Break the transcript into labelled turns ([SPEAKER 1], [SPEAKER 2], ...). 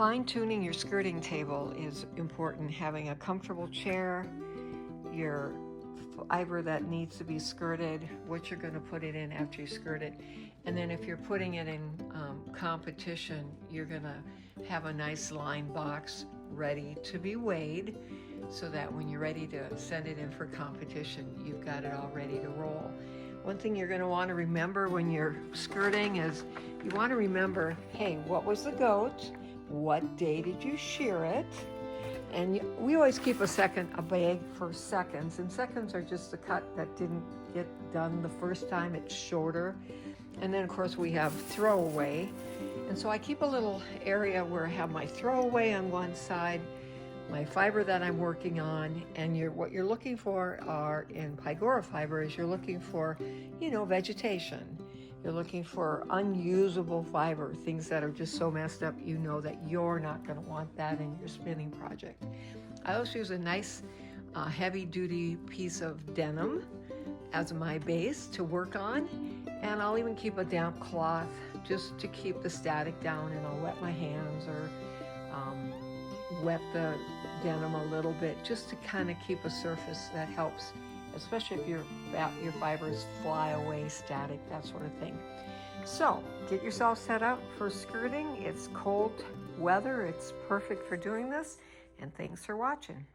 [SPEAKER 1] Fine-tuning your skirting table is important. Having a comfortable chair, your fiber that needs to be skirted, what you're going to put it in after you skirt it, and then if you're putting it in competition, you're going to have a nice line box ready to be weighed, so that when you're ready to send it in for competition, you've got it all ready to roll. One thing you're going to want to remember when you're skirting is you want to remember, hey, what was the goat? What day did you shear it? And we always keep a bag for seconds, and seconds are just the cut that didn't get done the first time. It's shorter. And then of course we have throwaway. And so I keep a little area where I have my throwaway on one side, my fiber that I'm working on, and what you're looking for are in Pygora fiber is you're looking for, vegetation. You're looking for unusable fiber, things that are just so messed up, you know that you're not going to want that in your spinning project. I also use a nice heavy-duty piece of denim as my base to work on, and I'll even keep a damp cloth just to keep the static down, and I'll wet my hands or wet the denim a little bit just to kind of keep a surface that helps, especially if your fibers fly away, static, that sort of thing. So get yourself set up for skirting. It's cold weather. It's perfect for doing this. And thanks for watching.